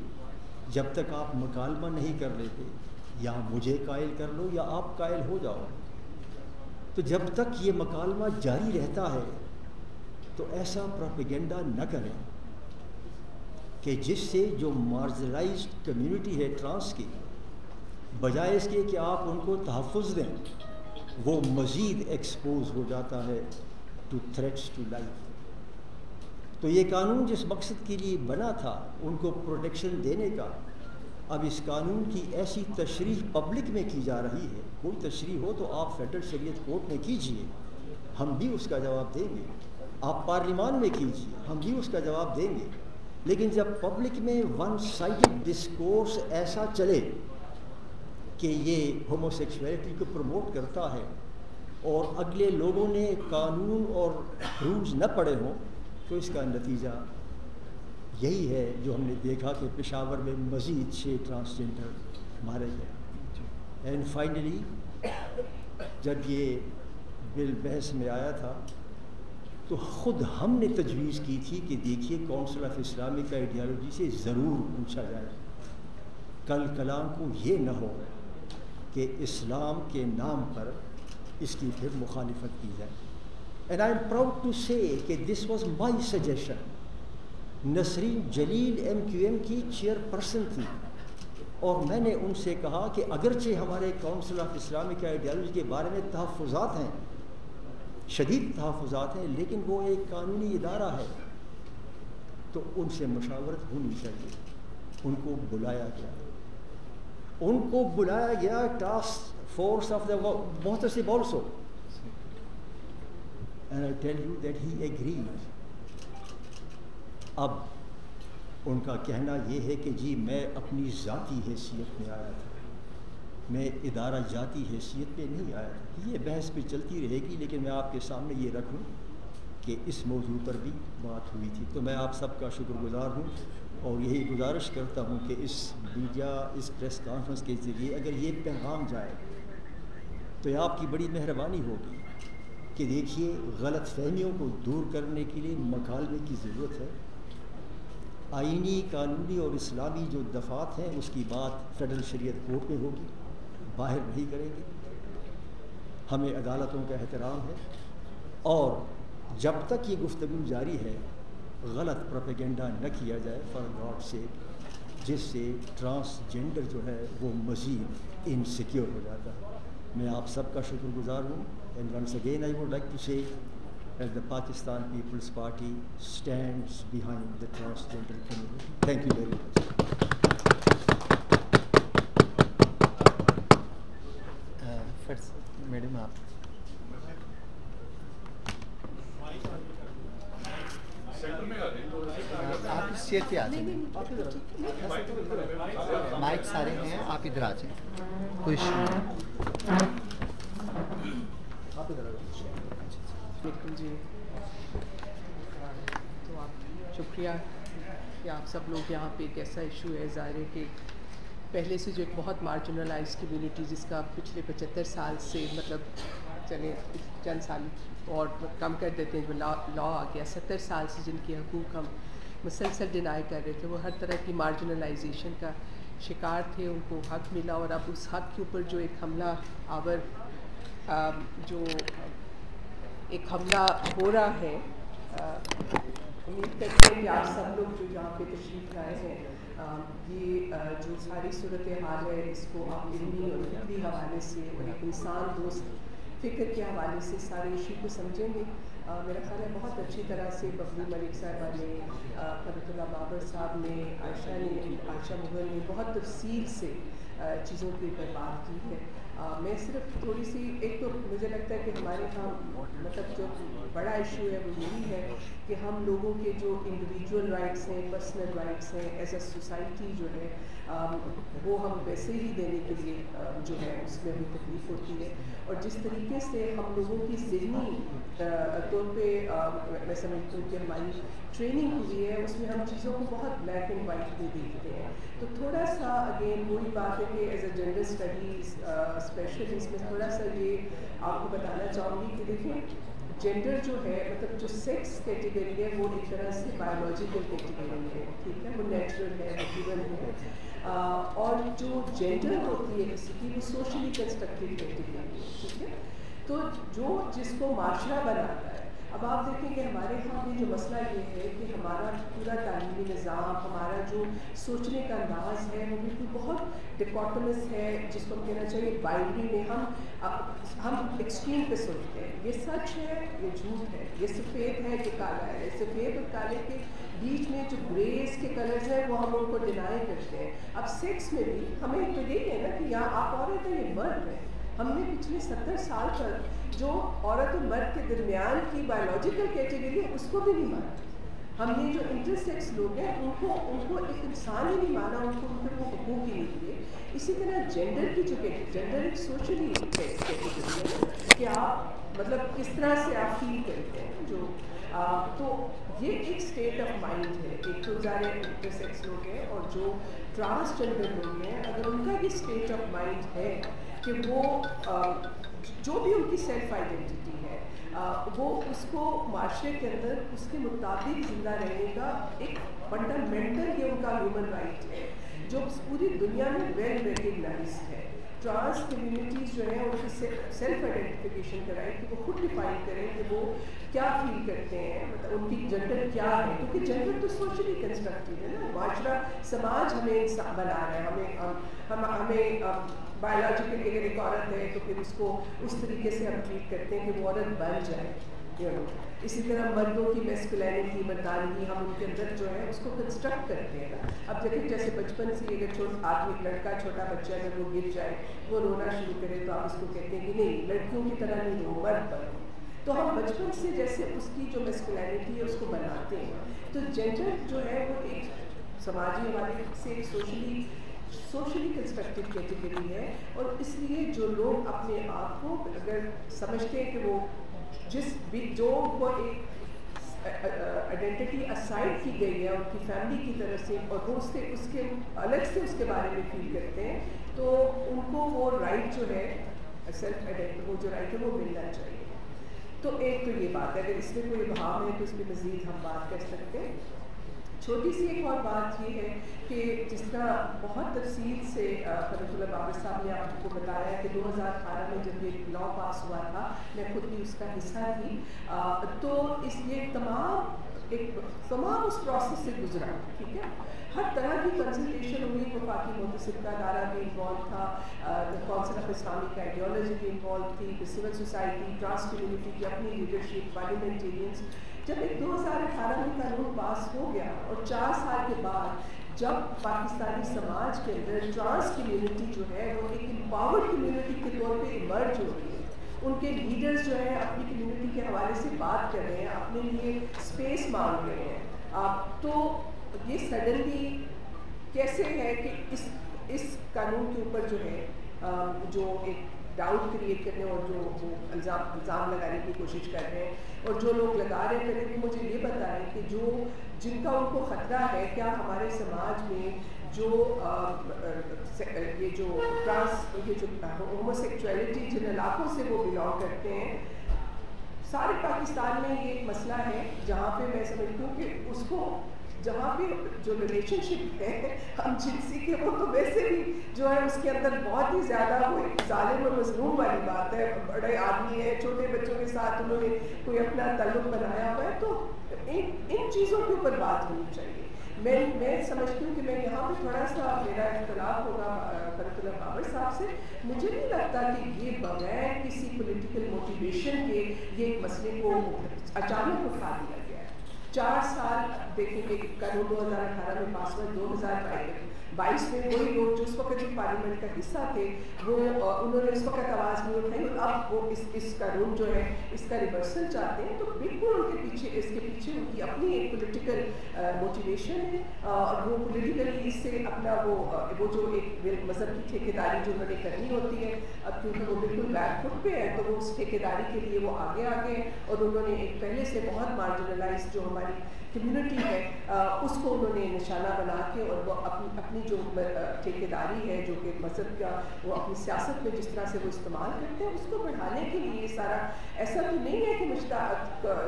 جب تک آپ مکالمہ نہیں کر لیتے, یا مجھے قائل کر لو یا آپ قائل ہو جاؤ, تو جب تک یہ مکالمہ جاری رہتا ہے تو ایسا پروپیگنڈا نہ کریں کہ جس سے جو مارجنلائزڈ کمیونٹی ہے ٹرانس کی, بجائے اس کے کہ آپ ان کو تحفظ دیں, وہ مزید ایکسپوز ہو جاتا ہے ٹو تھریٹس ٹو لائف. تو یہ قانون جس مقصد کے لیے بنا تھا ان کو پروٹیکشن دینے کا, اب اس قانون کی ایسی تشریح پبلک میں کی جا رہی ہے. کوئی تشریح ہو تو آپ فیڈرل شریعت کورٹ میں کیجئے, ہم بھی اس کا جواب دیں گے. آپ پارلیمان میں کیجئے, ہم بھی اس کا جواب دیں گے. لیکن جب پبلک میں ون سائڈڈ ڈسکورس ایسا چلے کہ یہ ہومو سیکسولیٹی کو پروموٹ کرتا ہے اور اگلے لوگوں نے قانون اور رولز نہ پڑھے ہوں, تو اس کا نتیجہ یہی ہے جو ہم نے دیکھا کہ پشاور میں مزید 6 ٹرانسجنڈر مارے گئے. اینڈ فائنلی جب یہ بل بحث میں آیا تھا تو خود ہم نے تجویز کی تھی کہ دیکھیے کونسل آف اسلامک آئیڈیالوجی سے ضرور پوچھا جائے, کل کلام کو یہ نہ ہو کہ اسلام کے نام پر اس کی پھر مخالفت کی جائے. And I am proud to say کہ this was my suggestion. Nasreen Jalil MQM کی چیئر پرسن تھی, اور میں نے ان سے کہا کہ اگرچہ ہمارے کونسل آف اسلامک آئیڈیالوجی کے بارے میں تحفظات ہیں, شدید تحفظات ہیں, لیکن وہ ایک قانونی ادارہ ہے, تو ان سے مشاورت ہونی چاہیے. ان کو بلایا گیا ان کو بلایا گیا ٹاسک فورس آف دا محتسب also, and I tell you that he agreed. اب ان کا کہنا یہ ہے کہ جی میں اپنی ذاتی حیثیت میں آیا تھا، میں ادارہ جاتی حیثیت پہ نہیں آیا تھا. یہ بحث پہ چلتی رہے گی، لیکن میں آپ کے سامنے یہ رکھوں کہ اس موضوع پر بھی بات ہوئی تھی. تو میں آپ سب کا شکر گزار ہوں اور یہی گزارش کرتا ہوں کہ اس میڈیا اس پریس کانفرنس کے ذریعے اگر یہ پیغام جائے تو یہ آپ کی بڑی مہربانی ہوگی کہ دیکھیے غلط فہمیوں کو دور کرنے کے لیے مکالمے کی ضرورت ہے. آئینی، قانونی اور اسلامی جو دفعات ہیں اس کی بات فیڈرل شریعت کورٹ میں ہوگی، باہر نہیں کریں گے. ہمیں عدالتوں کا احترام ہے اور جب تک یہ گفتگو جاری ہے غلط پروپیگنڈا نہ کیا جائے فار گاڈ سیک، جس سے ٹرانسجینڈر جو ہے وہ مزید انسیکیور ہو جاتا ہے. میں آپ سب کا شکر گزار ہوں. And once again I would like to say that the Pakistan People's Party stands behind the transgender community. Thank you very much. First, Madam, آپ اس چیئر پہ آ جائیں. مائک سارے ہیں، آپ ادھر آ جائیں. کوئی جی تو آپ شکریہ کہ آپ سب لوگ یہاں پہ ایک ایسا ایشو ہے، ظاہر ہے کہ پہلے سے جو ایک بہت مارجنلائز کمیونٹی جس کا پچھلے 75 سال سے مطلب چلے چند سال اور کم کر دیتے ہیں جو لا آ گیا، 70 سال سے جن کے حقوق ہم مسلسل ڈینائی کر رہے تھے، وہ ہر طرح کی مارجنلائزیشن کا شکار تھے. ان کو حق ملا اور اب اس حق کے اوپر جو ایک حملہ آور جو ایک حملہ ہو رہا ہے، امید کرتے ہیں کہ آپ سب لوگ جو یہاں پہ تشریف لائے ہیں یہ جو ساری صورتحال ہے اس کو آپ علمی اور فکری حوالے سے اور ایک انسان دوست فکر کے حوالے سے سارے ایشو کو سمجھیں گے. میرا خیال ہے بہت اچھی طرح سے ببلو ملک صاحبہ نے، فرت اللہ بابر صاحب نے، عائشہ مغل نے بہت تفصیل سے چیزوں کے اوپر بات کی ہے. میں صرف تھوڑی سی ایک تو مجھے لگتا ہے کہ ہمارے یہاں مطلب جو بڑا ایشو ہے وہ یہی ہے کہ ہم لوگوں کے جو انڈیویجول رائٹس ہیں، پرسنل رائٹس ہیں، ایز اے سوسائٹی جو ہے وہ ہم ویسے ہی دینے کے لیے جو ہے اس میں ہمیں تکلیف ہوتی ہے. اور جس طریقے سے ہم لوگوں کی ذہنی طور پہ میں سمجھتی ہوں کہ ہماری ٹریننگ ہوئی ہے اس میں ہم چیزوں کو بہت بلیک اینڈ وائٹ میں دیکھتے ہیں. تو تھوڑا سا اگین وہی بات ہے کہ as a general studies specialist میں تھوڑا سا یہ آپ کو بتانا چاہوں گی کہ دیکھیں جینڈر جو ہے مطلب جو سیکس کیٹیگری ہے وہ ایک طرح سے بایولوجیکل کیٹیگری ہے، ٹھیک ہے، وہ نیچرل ہے، وہ گیون ہے. اور جو جینڈر ہوتی ہے کسی کی وہ سوشلی کنسٹرکٹیڈ کیٹیگری ہے، ٹھیک ہے. تو جو جس کو معاشرہ بناتا ہے، اب آپ دیکھیں کہ ہمارے یہاں بھی جو مسئلہ یہ ہے کہ ہمارا پورا تعلیمی نظام، ہمارا جو سوچنے کا انداز ہے وہ بالکل بہت ڈیکوٹمس ہے، جس کو کہنا چاہیے بائنری میں ہم ایکسٹریم پہ سوچتے ہیں. یہ سچ ہے، یہ جھوٹ ہے، یہ سفید ہے، یہ کالا ہے. سفید اور کالے کے بیچ میں جو گریز کے کلرز ہیں وہ ہم ان کو ڈینائی کرتے ہیں. اب سیکس میں بھی ہمیں تو یہی ہے نا کہ یہاں آپ عورت ہیں، یہ مرد ہے. ہم نے پچھلے 70 سال تک جو عورت اور مرد کے درمیان کی بایولوجیکل کیٹیگری ہے اس کو بھی نہیں مانا. ہم نے جو انٹرسیکس لوگ ہیں ان کو ایک انسان ہی نہیں مانا، ان کو وہ حقوق ہی نہیں دیے. اسی طرح جینڈر کی جو جینڈر ایک سوشلی کیٹیگری ہے کہ آپ مطلب کس طرح سے آپ فیل کرتے ہیں جو تو یہ ایک اسٹیٹ آف مائنڈ ہے. ایک تو ظاہر انٹرسیکس لوگ ہیں اور جو ٹرانسجینڈر لوگ ہیں، اگر ان کا بھی اسٹیٹ آف مائنڈ ہے کہ وہ جو بھی ان کی سیلف آئیڈینٹی ہے وہ اس کو معاشرے کے اندر اس کے مطابق زندہ رہنے کا ایک فنڈامنٹل یہ ان کا ہیومن رائٹ ہے جو پوری دنیا میں ویل ریکگنائزڈ ہے. ٹرانس کمیونٹیز جو ہیں ان کی سیلف آئیڈینٹیفیکیشن کا رائٹ کہ وہ خود ڈیفائن کریں کہ وہ کیا فیل کرتے ہیں، مطلب ان کی جنڈر کیا ہے، کیونکہ جنڈر تو سوشلی کنسٹرکٹیڈ ہے نا. معاشرہ سماج ہمیں انسان بنا رہا ہے، ہمیں بایولوجیکلی اگر ایک عورت ہے تو پھر اس کو اس طریقے سے ہم ٹریٹ کرتے ہیں کہ وہ عورت بن جائے. اسی طرح مردوں کی میسکولینٹی مردانگی ہم ان کے اندر جو ہے اس کو کنسٹرکٹ کرتے ہیں. اب دیکھیں جیسے بچپن سے اگر آدمی لڑکا چھوٹا بچہ اگر وہ گر جائے وہ رونا شروع کرے تو آپ اس کو کہتے ہیں کہ نہیں لڑکیوں کی طرح نہیں رو مرد بنو. تو ہم بچپن سے جیسے اس کی جو میسکولینٹی ہے اس کو بناتے ہیں. تو جینڈر جو ہے وہ ایک سماجی حوالے سے ایک سوشلی کنسٹرکٹیڈ کیٹیگری ہے. اور اس لیے جو لوگ اپنے آپ کو اگر سمجھتے ہیں کہ وہ جو کو ایک آئیڈینٹی اسائڈ کی گئی ہے ان کی فیملی کی طرف سے اور وہ اس کے الگ سے اس کے بارے میں فیل کرتے ہیں تو ان کو وہ رائٹ جو ہے سیلف آئیڈینٹی وہ جو رائٹ ہے وہ ملنا چاہیے. تو ایک تو یہ بات ہے. اگر اس میں کوئی ابہام ہے تو اس میں مزید ہم بات کر سکتے ہیں. چھوٹی سی ایک اور بات یہ ہے کہ جس طرح بہت تفصیل سے فرت اللہ بابر صاحب نے آپ کو بتایا کہ 2018 میں جب یہ لا پاس ہوا تھا میں خود بھی اس کا حصہ تھی تو اس یہ تمام اس پروسیس سے گزرا. ٹھیک ہے. ہر طرح کی کنسلٹیشن ہوئی. وفاقی محتسب کا ادارہ بھی انوالو تھا, کونسل آف اسلامک آئیڈیالوجی بھی انوالو تھی, سول سوسائٹی, ٹرانس کمیونٹی کی اپنی لیڈرشپ, پارلیمنٹیرینس. جب ایک 2018 میں قانون پاس ہو گیا اور 4 سال کے بعد جب پاکستانی سماج کے اندر ٹرانس کمیونٹی جو ہے وہ ایک امپاورڈ کمیونٹی کے طور پہ ایمرج ہو رہی ہے, ان کے لیڈرز جو ہیں اپنی کمیونٹی کے حوالے سے بات کر رہے ہیں, اپنے لیے اسپیس مانگ رہے ہیں, تو یہ سڈنلی کیسے ہے کہ اس قانون کے اوپر جو ہے جو ایک ڈاؤٹ کریٹ کرنے اور جو الزام لگانے کی کوشش کر رہے ہیں اور جو لوگ لگا رہے ہیں پہلے مجھے یہ بتائیں کہ جن کا ان کو خطرہ ہے کیا ہمارے سماج میں جو یہ جو ہومو سیکچولیٹی جن علاقوں سے وہ بلانگ کرتے ہیں سارے پاکستان میں یہ ایک مسئلہ ہے جہاں پہ میں سمجھتی ہوں کہ اس کو جہاں بھی جو ریلیشن شپ ہے ہم جنسی کے وہ تو ویسے بھی جو ہے اس کے اندر بہت ہی زیادہ وہ ظالم اور مظلوم والی بات ہے. بڑے آدمی ہیں, چھوٹے بچوں کے ساتھ انہوں نے کوئی اپنا تعلق بنایا ہوا ہے, تو ان چیزوں کے اوپر بات ہونی چاہیے. میں سمجھتی ہوں کہ میں یہاں پہ تھوڑا سا میرا اختلاف ہوگا فرت اللہ بابر صاحب سے. مجھے نہیں لگتا کہ یہ بغیر کسی پولیٹیکل موٹیویشن کے یہ مسئلے کو اچانک اٹھا دیا گیا ہے. 4 سال دیکھیں کہ قانون 2018 میں پاس ہوا, 2022 میں وہی لوگ جو اس وقت جو پارلیمنٹ کا حصہ تھے وہ انہوں نے اس وقت آواز نہیں اٹھائی اور اب وہ اس قانون جو ہے اس کا ریورسل چاہتے ہیں. تو بالکل ان کے پیچھے اس کے پیچھے ان کی اپنی ایک پولیٹیکل موٹیویشن ہے اور وہ پولیٹیکلی اس سے اپنا وہ جو ایک مذہب کی ٹھیکیداری جو انہوں نے کرنی ہوتی ہے اب کیونکہ وہ بالکل بیک فٹ پہ ہے تو وہ اس ٹھیکیداری کے لیے وہ آگے اور انہوں نے ایک پہلے سے بہت مارجنلائز جو ہماری کمیونٹی ہے اس کو انہوں نے نشانہ بنا کے اور وہ اپنی جو ٹھیکیداری ہے جو کہ مذہب کا وہ اپنی سیاست میں جس طرح سے وہ استعمال کرتے ہیں اس کو بڑھانے کے لیے سارا ایسا تو نہیں ہے کہ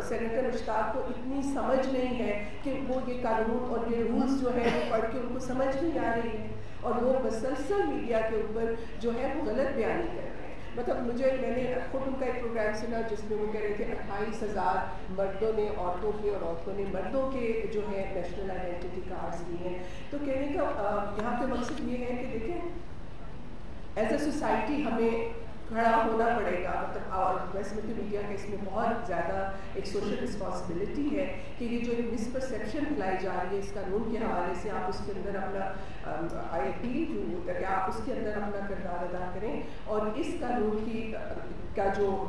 سینیٹر مشتاق کو اتنی سمجھ نہیں ہے کہ وہ یہ قانون اور یہ رولز جو ہے وہ پڑھ کے ان کو سمجھ نہیں آ رہی ہے اور وہ مسلسل میڈیا کے اوپر جو ہے وہ غلط بیانی کر رہے ہیں. مطلب میں نے خود ان کا ایک پروگرام سنا جس میں وہ کہہ رہے تھے 28,000 مردوں نے عورتوں کے اور عورتوں نے مردوں کے جو ہے نیشنل آئیڈینٹی کارڈز لیے ہیں. تو کہنے کا یہاں پہ مقصد یہ ہے کہ دیکھیں ایز اے سوسائٹی ہمیں کھڑا ہونا پڑے گا. مطلب اور ویسے میڈیا کا اس میں بہت زیادہ ایک سوشل رسپانسبلٹی ہے کہ یہ جو ایک مس پرسیپشن پھیلائی جا رہی ہے اس قانون کے حوالے سے آپ اس کے اندر اپنا آئی اپیل ٹو کہ آپ اس کے اندر اپنا کردار ادا کریں اور اس قانون کی کا جو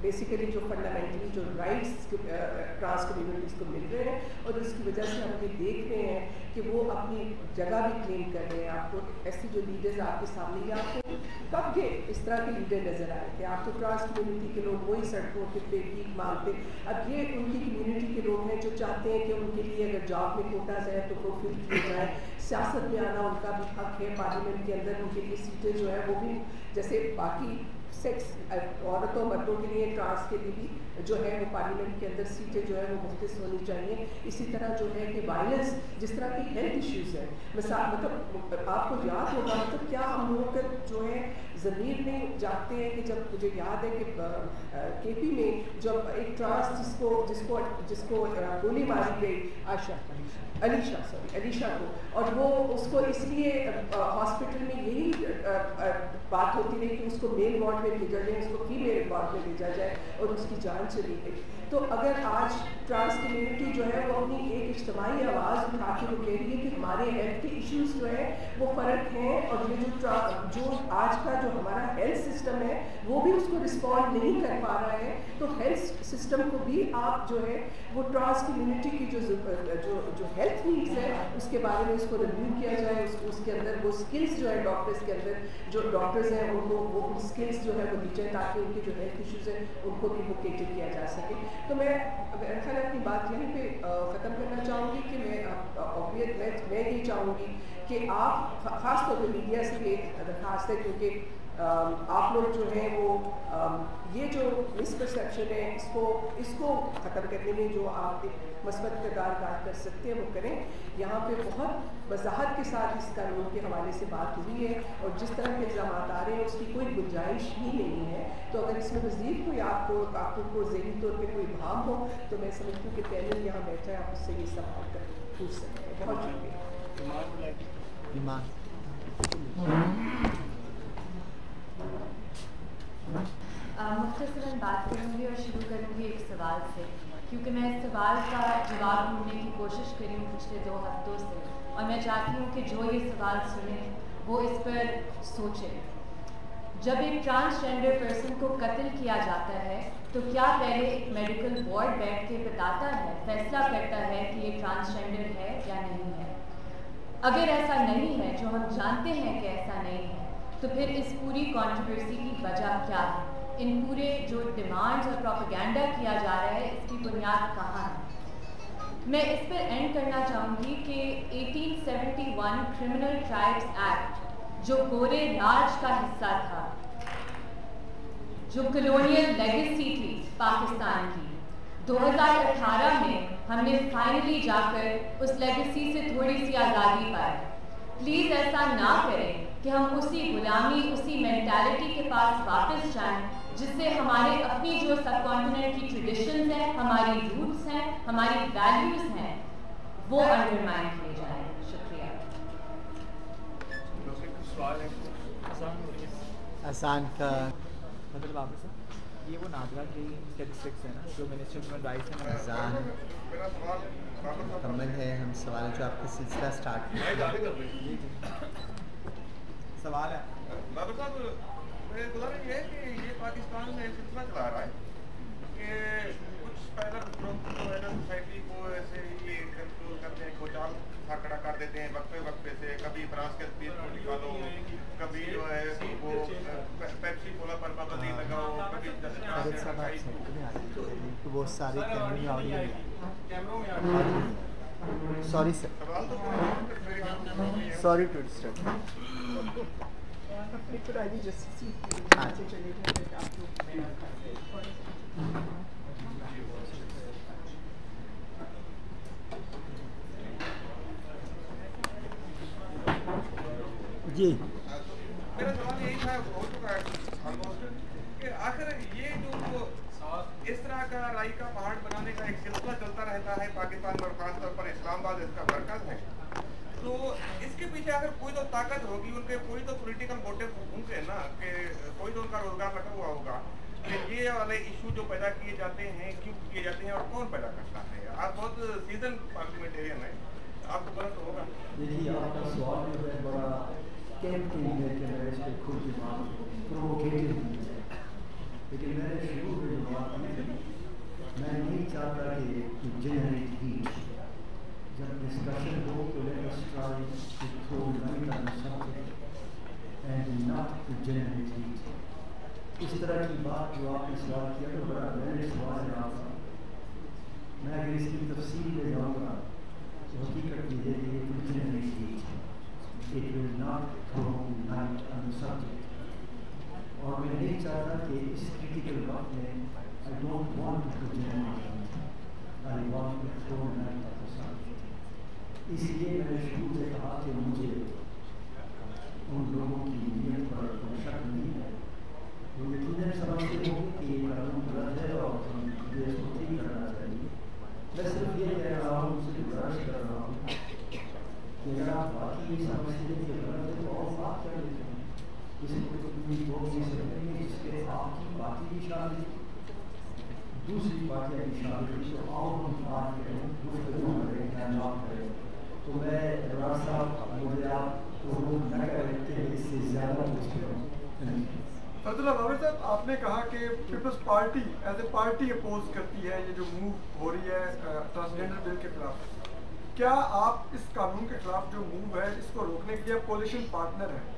بیسیکلی جو فنڈامنٹلی جو رائٹس ٹرانس کمیونٹیز کو مل رہے ہیں اور اس کی وجہ سے ہم یہ دیکھ رہے ہیں کہ وہ اپنی جگہ بھی کلیم کر رہے ہیں. آپ کو ایسی جو لیڈرز آپ کے سامنے آپ کو کب کے اس طرح کے لیڈر نظر آئے تھے. آپ کو ٹرانس کمیونٹی کے لوگ وہی سڑکوں کے پہ بھیک مانگتے. اب یہ ان کی کمیونٹی کے لوگ ہیں جو چاہتے ہیں کہ ان کے لیے اگر جاب میں کوٹاز ہے تو فلفل کیے جائیں. سیاست میں آنا ان کا بھی حق ہے. پارلیمنٹ کے اندر ان کے لیے سیٹیں جو ہے وہ بھی جیسے باقی سیکس عورتوں مردوں کے لیے ٹرانس کے لیے بھی جو ہے وہ پارلیمنٹ کے اندر سیٹیں جو ہے وہ مختص ہونی چاہیے. اسی طرح جو ہے کہ وائلنس جس طرح کی ہیلتھ ایشوز ہیں مطلب آپ کو یاد ہوگا مطلب کیا ہم لوگوں کا جو ہے ضمیر میں جاگتے ہیں کہ جب مجھے یاد ہے کہ کے پی میں جب ایک ٹرانس جس کو گولی ماری گئی علیشہ کو اور وہ اس کو اس لیے ہاسپٹل میں یہی بات ہوتی رہی کہ اس کو میل وارڈ میں بھیجا جائے, اس کو فیمیل وارڈ میں بھیجا جائے, اور اس کی جان چلی گئی. تو اگر آج ٹرانس کمیونٹی جو ہے وہ اپنی ایک اجتماعی آواز اٹھا کے وہ کہہ رہی ہے کہ ہمارے ہیلتھ کے ایشوز جو ہیں وہ فرق ہیں, اور یہ جو آج کا جو ہمارا ہیلتھ سسٹم ہے وہ بھی اس کو رسپونڈ نہیں کر پا رہا ہے, تو ہیلتھ سسٹم کو بھی آپ جو ہے وہ ٹرانس کمیونٹی کی جو ہیلتھ نیڈس ہے اس کے بارے میں اس کو ریویو کیا جائے, اس کے اندر وہ اسکلس جو ہے ڈاکٹرس کے اندر جو ڈاکٹرز ہیں ان کو وہ اسکلس جو ہے وہ دی جائیں تاکہ ان کے جو ہیلتھ ایشوز ہیں ان کو بھی وہ کیٹر کیا جا سکے. تو میں خیر اپنی بات یہیں پہ ختم کرنا چاہوں گی کہ میں یہ چاہوں گی کہ آپ خاص طور پہ میڈیا سے یہ درخواست ہے, کیونکہ آپ لوگ جو ہیں وہ یہ جو مس پرسیپشن ہے اس کو ختم کرنے میں جو آپ ایک مثبت کردار ادا کر سکتے ہیں وہ کریں. یہاں پہ بہت وضاحت کے ساتھ اس قانون کے حوالے سے بات ہوئی ہے, اور جس طرح کے الزامات آ رہے ہیں اس کی کوئی گنجائش ہی نہیں ہے. تو اگر اس میں مزید کوئی آپ کو ذہنی طور پہ کوئی ابہام ہو تو میں سمجھتی ہوں کہ پینل یہاں بیٹھا ہے, آپ اس سے یہ سوال کر پوچھ سکتے ہیں. بہت شکریہ. مختصراً بات کروں گی اور شروع کروں گی ایک سوال سے, کیونکہ میں اس سوال کا جواب ڈھونڈنے کی کوشش کری ہوں پچھلے 2 ہفتوں سے, اور میں چاہتی ہوں کہ جو یہ سوال سنیں وہ اس پر سوچیں. جب ایک ٹرانسجینڈر پرسن کو قتل کیا جاتا ہے تو کیا پہلے ایک میڈیکل بورڈ بیٹھ کے بتاتا ہے, فیصلہ کرتا ہے کہ یہ ٹرانسجینڈر ہے یا نہیں ہے؟ اگر ایسا نہیں ہے, جو ہم جانتے ہیں کہ ایسا نہیں ہے, تو پھر اس پوری کنٹروورسی کی وجہ کیا ہے؟ ان پورے جو ڈیمانڈز اور پروپیگنڈا کیا جا رہا ہے اس کی بنیاد کہاں ہے؟ میں اس پر اینڈ کرنا چاہوں گی کہ 1871 کرمنل ٹرائبس ایکٹ جو گورے راج کا حصہ تھا, جو کلونیل لیگیسی تھی پاکستان کی, 2018 میں ہم نے فائنلی جا کر اس لیگیسی سے تھوڑی سی آزادی پائی. پلیز ایسا نہ کریں کہ ہم اسی غلامی, اسی مینٹالٹی کے پاس واپس جائیں جس سے ہمارے اپنی جو سب کانٹیننٹ کی ٹریڈیشنز ہیں, ہماری روٹس ہیں, ہماری ویلیوز ہیں, وہ انڈرمائن کیے جائیں. شکریہ. آسان کا مطلب آپ سے یہ وہ نادرا کی اسٹیٹسٹکس ہے نا جو منسٹر ہیومن رائٹس ہیں. اذان مکمل ہے, ہم سوال جو آپ کا سلسلہ اسٹارٹ کیا. سوال ہے بابا صاحب, میرے گزارش یہ ہے کہ یہ پاکستان میں سلسلہ چلا رہا ہے کہ کچھ پہلا لوگ جو ہے نا سوسائٹی کو ایسے ہی کنٹرول کرتے ہیں, کوچال کھڑا کر دیتے ہیں وقفے وقفے سے. کبھی فرانس کے اسپیچ کو نکالو, کبھی جو ہے وہ پیپسی کولا پر پابندی لگاؤ, کبھی وہ سارے کیمروں میں sorry sir, sorry to disturb. جی میرا سوال یہی تھا, ہو چکا ہے آلموسٹ, کہ آخر یہ جو اس طرح کا رائی کا پہاڑ بنانے کا ایک سلسلہ چلتا رہتا ہے پاکستان اور خاص طور پر اسلام آباد اس کا مرکز ہے, تو اس کے پیچھے اگر کوئی تو طاقت ہوگی, ان کے کوئی تو پولیٹیکل موٹو ہوں گے نا, کہ کوئی تو ان کا روزگار رکھا ہوا ہوگا کہ یہ والے ایشو جو پیدا کیے جاتے ہیں کیوں کیے جاتے ہیں اور کون پیدا کرتا ہے. آپ بہت سیزن پارلیمنٹیرین ہیں, آپ کو پتا تو ہوگا. دیکھیے آپ کا سوال جو ہے بڑا کیمپنگ ہے کہ میں اس پہ خود کی بات پرووکیٹو ہوئی ہے, لیکن میں نے شروع میں جو بات کی تھی, میں نہیں چاہتا کہ جنریٹ ہیٹ, جب ڈسکشن ہو تو let us try to throw light on subject and not to generate heat. اس طرح کی بات جو آپ نے سوال کیا تو بڑا ویلڈ سوال ہے آپ کا. میں اگر اس کی تفصیل میں جاؤں گا تو حقیقت یہ ہے کہ یہ جنریٹ ہیٹ ہے, it will not throw light on the subject. اور میں نہیں چاہتا کہ اس کریٹیکل وقت میں I don't want to generate heat, I want to throw light on the subject. اس لیے میں نے شروع میں کہا کہ مجھے ان لوگوں کی نیت پر کوئی شک نہیں ہے, وہ یقیناً سمجھتے ہوں کہ یہ قانون غلط ہے اور مجھے اس کو ٹھیک کرنا چاہیے. میں صرف یہ کہہ رہا ہوں, اس سے گزارش کر رہا ہوں کہ اگر آپ باقی یہ سمجھتے ہیں کہ غلط ہے تو اور بات کر لیتے ہیں. اس جس کے آپ کی پارٹی بھی شامل تھی، دوسری پارٹیاں بھی شامل تھی، تو آؤ ہم بات کریں، گفتگو کریں، خیالات کریں. تو میں عمران صاحب مجھے آپ کو نہ کریں کہ اس سے زیادہ کچھ کروں. فرد اللہ بابر صاحب، آپ نے کہا کہ Peoples Party as a party oppose کرتی ہے یہ جو موو ہو رہی ہے ٹرانسجینڈر بل کے خلاف. کیا آپ اس قانون کے خلاف جو موو ہے اس کو روکنے کے لیے کولیشن پارٹنر ہیں؟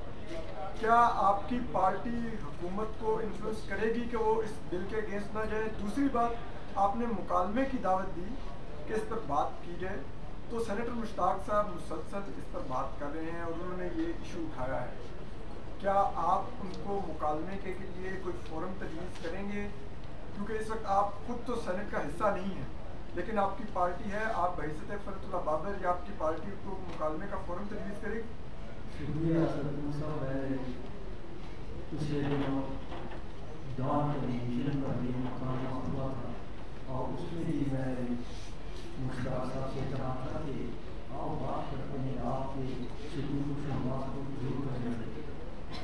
کیا آپ کی پارٹی حکومت کو انفلوئنس کرے گی کہ وہ اس بل کے اگینسٹ نہ جائے؟ دوسری بات، آپ نے مکالمے کی دعوت دی کہ اس پر بات کی جائے، تو سینیٹر مشتاق صاحب مسلسل اس پر بات کر رہے ہیں اور انہوں نے یہ ایشو اٹھایا ہے. کیا آپ ان کو مکالمے کے لیے کوئی فورم تجویز کریں گے؟ کیونکہ اس وقت آپ خود تو سینٹ کا حصہ نہیں ہیں، لیکن آپ کی پارٹی ہے، آپ بحیثیت فرد اللہ بابر یا آپ کی پارٹی کو مکالمے کا فورم تجویز کرے گی؟ شکریہ صاحب. میں پچھلے دنوں ڈان ٹیلی ویژن پر یہ مقابلہ ہوا تھا اور اس میں بھی میں مشتاق صاحب سے کہا تھا کہ آپ بات کرتے ہیں آپ کے شکریہ کو شہباز کو ضرور کرنے سے،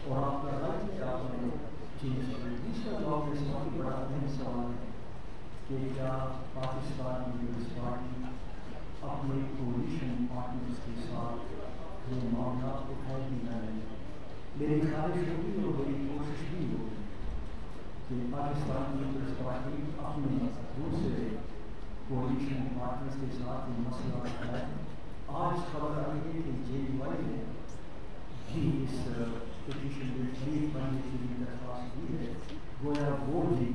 اور آپ کا رائے کہ آپ نے چیز دوسرا جواب میں سوال بڑا اہم سوال ہے کہ کیا پاکستان پیپلز پارٹی اپنے کولیشن پارٹنرز کے ساتھ یہ معاملہ اٹھائے گی نہ نہیں. میری خواہش ہوگی اور میری کوشش بھی ہوگی کہ پاکستان پیپلز پارٹی اپنے دوسرے کولیشن پارٹنرز کے ساتھ یہ مسئلہ اٹھائے. آج خبر آئی ہے کہ JUI نے بھی اس پٹیشن میں شریک بننے کے لیے درخواست دی ہے، گویا وہ بھی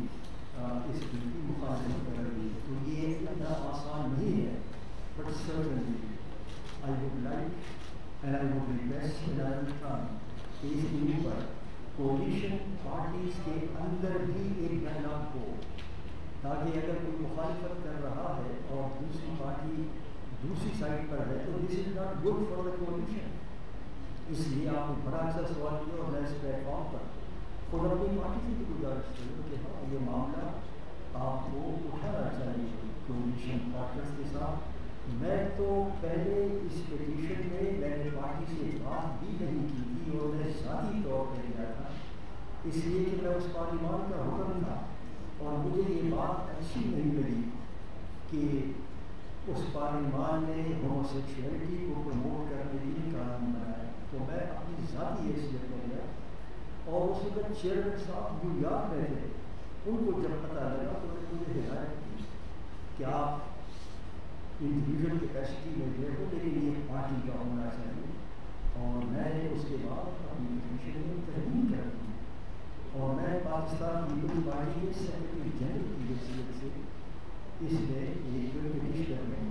اس بل کی مخالفت کر رہی ہے. تو یہ اتنا آسان نہیں ہے، but certainly I would like and I would request and I will try کہ اس بل پر کولیشن پارٹیز کے اندر بھی ایک ڈائلاگ ہو، تاکہ اگر کوئی مخالفت کر رہا ہے اور دوسری پارٹی دوسری سائڈ پر ہے تو this is not good for the coalition. اس لیے آپ نے بڑا اچھا سوال کیا اور میں اس پلیٹ فارم پر خود اپنی پارٹی سے بھی گزارش کروں کہ ہاں یہ معاملہ آپ کو اٹھانا چاہیے کولیشن پارٹنرز کے ساتھ. میں تو پہلے اس پٹیشن میں نے پارٹی سے بات بھی نہیں کی تھی اور میں ذاتی طور پہ گیا تھا، اس لیے کہ میں اس پارلیمان کا حکم تھا اور مجھے یہ بات اچھی نہیں لگی کہ اس پارلیمان نے ہومو سیکشولیٹی کو پروموٹ کرنے کے لیے قانون بنایا. تو میں اپنی ذاتی حیثیت میں گیا اور اس وقت چیئرمین صاحب جو یاد میں تھے ان کو جب پتہ لگا تو انہوں نے مجھے ہدایت کی کہ آپ انڈیویژل کیپیسٹی میں گئے ہو لیکن یہ پارٹی کا ہونا چاہیے. اور میں نے اس کے بعد اپنی پٹیشن میں ترمیم کر دی اور میں پاکستان پیپلز پارٹی کے سیکرٹری جنرل کی حیثیت سے اس میں ایک پٹیشن کر رہے ہیں.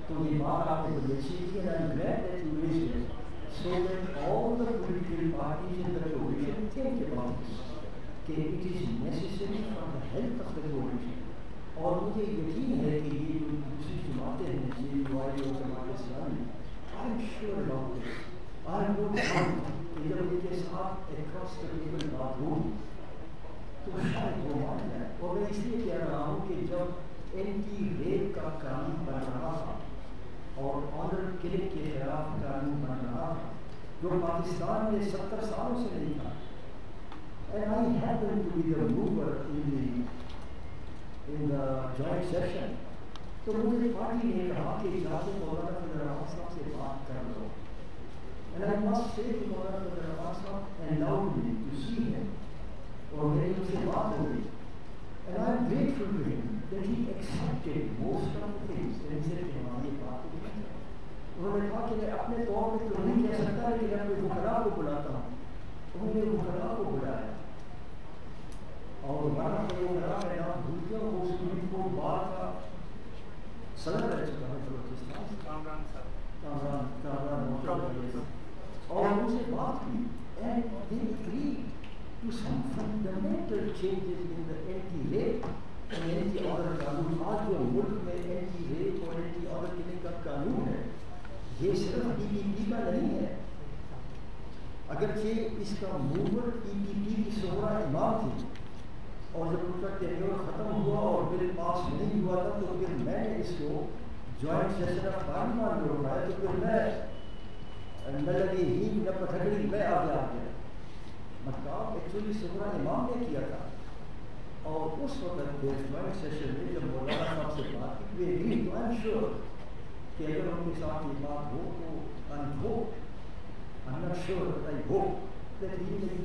تو یہ بات آپ نے بڑی اچھی کی ہے. I'm glad that you raised it so that all the political parties in the coalition think about this, کہ it is necessary for the health of the coalition. اور مجھے یقین ہے کہ یہ جو دوسری جماعتیں ہیں JUI اور Jamaat Islami I'm sure about this. I'm not doubt کہ جب ان کے ساتھ across the table بات ہوگی تو شاید وہ مان جائے. اور میں اس لیے کہہ رہا ہوں کہ جب اینٹی ریپ کا قانون بن رہا تھا اور آنر کلنگ کے خلاف قانون بن رہا تھا جو پاکستان میں 70 سالوں سے نہیں تھا, and I happened to be the mover in the joint session, تو مجھے پارٹی نے کہا کہ جاتے مولانا فضل الرحمان صاحب سے بات کر لو, and I must say to مولانا فضل الرحمان صاحب allowed me to see him, اور میری ان سے بات ہو گئی, and I am grateful to him that he accepted most of the things and he said کہ ہماری بات کو کریں. انہوں نے کہا کہ میں اپنے طور پہ تو نہیں کہہ سکتا لیکن میں اپنے وکلاء کو بلاتا ہوں. انہوں نے وکلاء کو بلایا اور ہمارا کوئی وکلاء میں نام بھول گیا, وہ سپریم کورٹ بار کا صدر رہ چکا ہے بلوچستان, کامران, اور ان سے بات کی and they agreed to some fundamental changes in the anti-rape and anti-other قانون. آج جو ملک میں anti-rape اور anti-other killing کا قانون ہے یہ صرف PPP کا نہیں ہے, اگرچہ اس کا موور PPP کی صغرا امام تھی, اور جب ان کا ٹینیور ختم ہوا اور بل پاس نہیں ہوا تھا تو پھر میں نے اس کو جوائنٹ سیشن آف پارلیمان میں اٹھایا, تو پھر میں لگی ہی نہ پتھکڑی میں آگے آ گیا. خطاب ایکچولی صغرا امام نے کیا تھا، اور اس وقت جوائنٹ سیشن میں جب مولانا صاحب سے بات کی تو آئی ایم شیور کہ اگر ان کے ساتھ یہ بات ہو تو I am not sure I hope that he will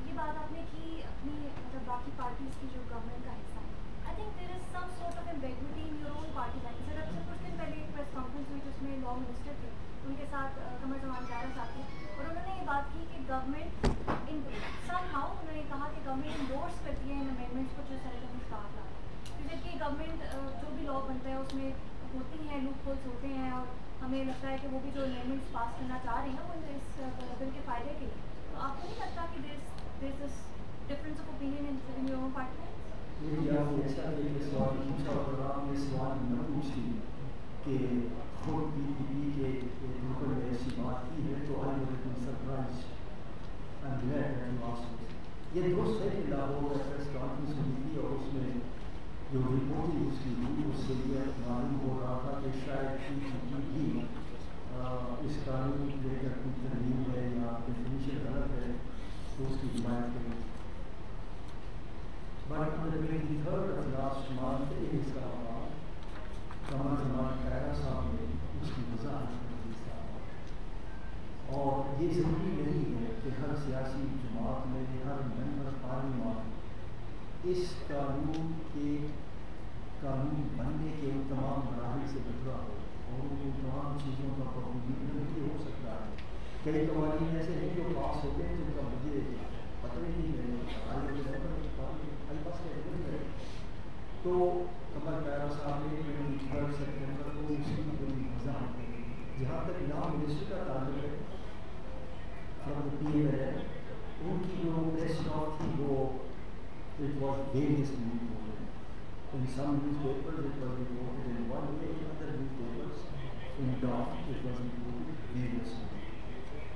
یہ بات آپ نے کی اپنی مطلب باقی پارٹیز کی جو گورنمنٹ کا حصہ ہے. I think there is some sort of ambiguity in your own party line. Sir اب سے کچھ دن پہلے ایک پریس کانفرنس ہوئی جس میں لا منسٹر تھے, ان کے ساتھ قمر زمان پیارا صاحب تھے, اور انہوں نے یہ بات کی کہ گورنمنٹ سم ہاؤ انہوں نے کہا کہ گورنمنٹ انڈورس کرتی ہے ان امینڈمنٹس کو جو سینیٹر مشتاق تھا, کیونکہ کہ گورنمنٹ جو بھی لا بنتا ہے اس میں ہوتی ہیں لوپ ہولس ہوتے ہیں, اور ہمیں لگتا ہے کہ وہ بھی جو امینڈمنٹس پاس کرنا چاہ رہی ہیں وہ اس بل کے فائدے کے لیے. تو آپ کو نہیں لگتا کہ there is difference of opinion in your own party? کہ خود پی پی پی کے رکن نے ایسی بات کی ہے تو I was been surprised and glad that you asked. یہ درست ہے کہ لاہور میں پریس کانفرنس ہوئی تھی اور اس میں جو رپورٹنگ اس کی ہوئی اس سے یہ معلوم ہو رہا تھا کہ شاید پی پی پی بھی اس قانون کو لے کر کوئی ترمیم ہے یا ڈیفینیشن غلط ہے تو اس کی حمایت کرے. But on the 23rd of last month اس کا قمر زمان پیارا صاحب نے اس کی وضاحت کی صاحب, اور یہ ضروری نہیں ہے کہ ہر سیاسی جماعت میں ہر ممبر پارلیمان اس قانون بننے کے تمام مراحل سے گزرا ہو اور ان تمام چیزوں کا پابندی ہو سکتا ہے. کئی قوانین ایسے ہیں جو پاس ہو گئے جن کا مجھے پتہ ہی نہیں ہے تو قمر پیارا صاحب نے 23 سپٹمبر کو اس کی بڑی وضاحت کی. جہاں تک نام منسٹر کا تعلق ہے from the P M L N کی جو پریس نوٹ تھی وہ it was variously reported in some newspapers it was reported in one way, in other newspapers in daft it was reported variously.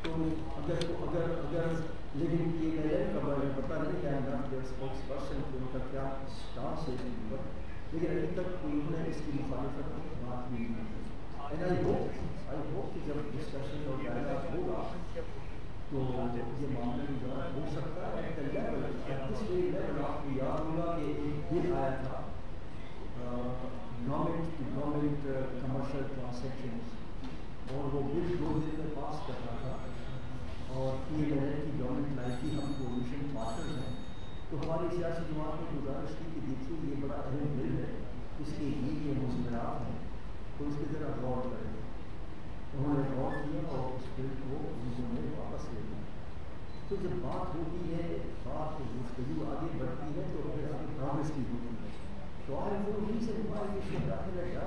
تو اگر لیکن یہ میرے کا بارے میں پتہ نہیں ہے نا کہ اسپوکس پرسن کو ان کا کیا اسٹانس ہے اس کے اوپر, لیکن ابھی تک انہوں نے اس کی مخالفت بات نہیں کی. اینڈ آئی ہوپ کہ جب ڈسکشن اور ڈائلاگ ہوگا تو یہ معاملہ بھی ذرا ہو سکتا ہے. ایٹ دا لیول آپ کو یاد ہوگا کہ ایک بل آیا تھا government to government commercial transactions, اور وہ بل 2 دن میں پاس کرنا تھا, اور پی ایم ایل کی گورنمنٹ لائی تھی, ہم کولیشن پارٹنر ہیں. تو ہماری سیاسی جماعت نے گزارش کی کہ دیکھیے یہ بڑا اہم بل ہے, اس کے یہ مضمرات ہیں تو اس کی ذرا غور کریں. انہوں نے غور کیا اور اس بل کو انہوں نے واپس لے لیا. تو جب بات ہوتی ہے, بات گفتگو آگے بڑھتی ہے تو پھر آگے پروگریس بھی ہوتی ہے. تو آج وہ انہیں سے ہماری یہ داخل ہے کیا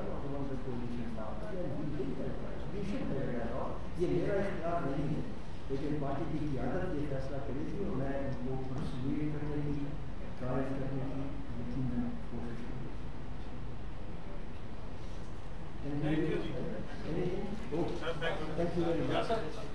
کولیشن پارٹنر یہ میرا اختیار نہیں ہے, لیکن پارٹی کی قیادت یہ فیصلہ کری تھی اور میں ان کو پرسویٹ کرنے کی ٹرائی کرنے کی یقیناً کوشش کی. Thank you very much.